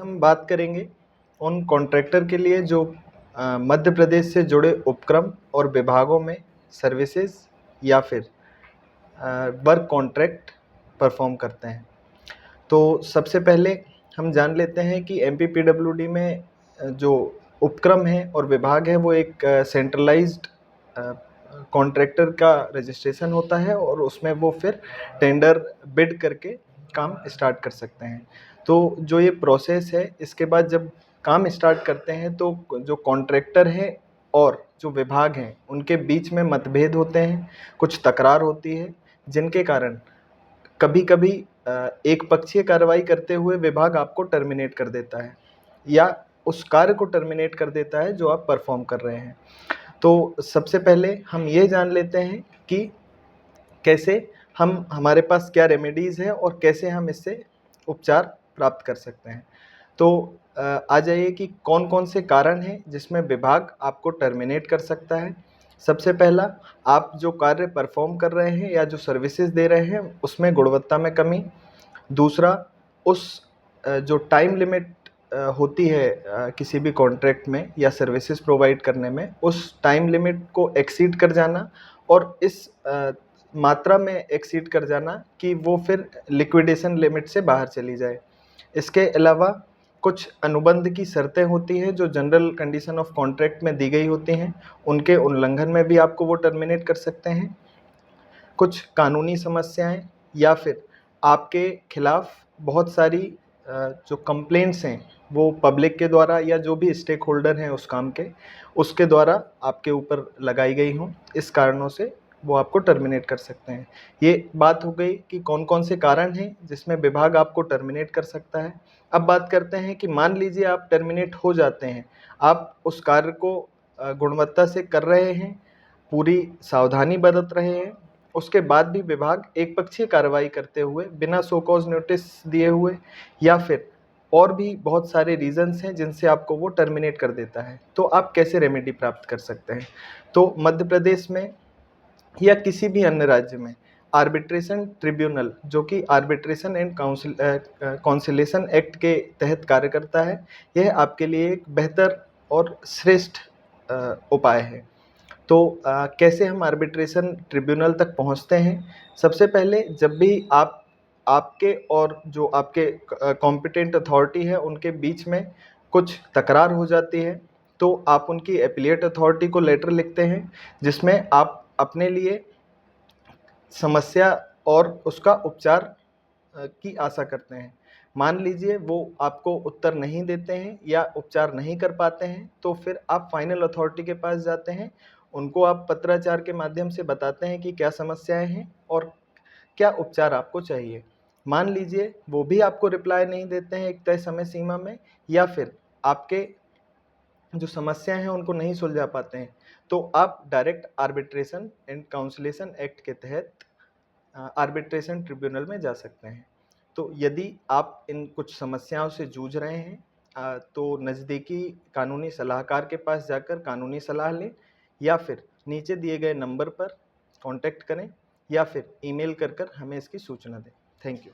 हम बात करेंगे उन कॉन्ट्रैक्टर के लिए जो मध्य प्रदेश से जुड़े उपक्रम और विभागों में सर्विसेज या फिर वर्क कॉन्ट्रैक्ट परफॉर्म करते हैं। तो सबसे पहले हम जान लेते हैं कि एमपीपीडब्ल्यूडी में जो उपक्रम है और विभाग है वो एक सेंट्रलाइज्ड कॉन्ट्रैक्टर का रजिस्ट्रेशन होता है और उसमें वो फिर टेंडर बिड करके काम स्टार्ट कर सकते हैं। तो जो ये प्रोसेस है, इसके बाद जब काम स्टार्ट करते हैं तो जो कॉन्ट्रैक्टर हैं और जो विभाग हैं उनके बीच में मतभेद होते हैं, कुछ तकरार होती है, जिनके कारण कभी कभी एक पक्षीय कार्रवाई करते हुए विभाग आपको टर्मिनेट कर देता है या उस कार्य को टर्मिनेट कर देता है जो आप परफॉर्म कर रहे हैं। तो सबसे पहले हम ये जान लेते हैं कि कैसे हमारे पास क्या रेमेडीज़ है और कैसे हम इससे उपचार प्राप्त कर सकते हैं। तो आ जाइए कि कौन कौन से कारण हैं जिसमें विभाग आपको टर्मिनेट कर सकता है। सबसे पहला, आप जो कार्य परफॉर्म कर रहे हैं या जो सर्विसेज दे रहे हैं उसमें गुणवत्ता में कमी। दूसरा, उस जो टाइम लिमिट होती है किसी भी कॉन्ट्रैक्ट में या सर्विसेज प्रोवाइड करने में, उस टाइम लिमिट को एक्सीड कर जाना और इस मात्रा में एक्सीड कर जाना कि वो फिर लिक्विडेशन लिमिट से बाहर चली जाए। इसके अलावा कुछ अनुबंध की शर्तें होती हैं जो जनरल कंडीशन ऑफ कॉन्ट्रैक्ट में दी गई होती हैं, उनके उल्लंघन में भी आपको वो टर्मिनेट कर सकते हैं। कुछ कानूनी समस्याएं या फिर आपके खिलाफ बहुत सारी जो कंप्लेंट्स हैं वो पब्लिक के द्वारा या जो भी स्टेक होल्डर हैं उस काम के, उसके द्वारा आपके ऊपर लगाई गई हों, इस कारणों से वो आपको टर्मिनेट कर सकते हैं। ये बात हो गई कि कौन कौन से कारण हैं जिसमें विभाग आपको टर्मिनेट कर सकता है। अब बात करते हैं कि मान लीजिए आप टर्मिनेट हो जाते हैं, आप उस कार्य को गुणवत्ता से कर रहे हैं, पूरी सावधानी बरत रहे हैं, उसके बाद भी विभाग एक पक्षीय कार्रवाई करते हुए बिना सो कॉज नोटिस दिए हुए या फिर और भी बहुत सारे रीजंस हैं जिनसे आपको वो टर्मिनेट कर देता है, तो आप कैसे रेमेडी प्राप्त कर सकते हैं। तो मध्य प्रदेश में या किसी भी अन्य राज्य में आर्बिट्रेशन ट्रिब्यूनल, जो कि आर्बिट्रेशन एंड काउंसिलेशन एक्ट के तहत कार्य करता है, यह आपके लिए एक बेहतर और श्रेष्ठ उपाय है। तो कैसे हम आर्बिट्रेशन ट्रिब्यूनल तक पहुंचते हैं। सबसे पहले, जब भी आपके और जो आपके कॉम्पिटेंट अथॉरिटी है उनके बीच में कुछ तकरार हो जाती है, तो आप उनकी एपिलेट अथॉरिटी को लेटर लिखते हैं जिसमें आप अपने लिए समस्या और उसका उपचार की आशा करते हैं। मान लीजिए वो आपको उत्तर नहीं देते हैं या उपचार नहीं कर पाते हैं, तो फिर आप फाइनल अथॉरिटी के पास जाते हैं, उनको आप पत्राचार के माध्यम से बताते हैं कि क्या समस्याएं हैं और क्या उपचार आपको चाहिए। मान लीजिए वो भी आपको रिप्लाई नहीं देते हैं एक तय समय सीमा में, या फिर आपके जो समस्याएं हैं उनको नहीं सुलझा पाते हैं, तो आप direct arbitration and conciliation act के तहत आर्बिट्रेशन ट्रिब्यूनल में जा सकते हैं। तो यदि आप इन कुछ समस्याओं से जूझ रहे हैं तो नज़दीकी कानूनी सलाहकार के पास जाकर कानूनी सलाह लें या फिर नीचे दिए गए नंबर पर कांटेक्ट करें या फिर ईमेल कर हमें इसकी सूचना दें। Thank you.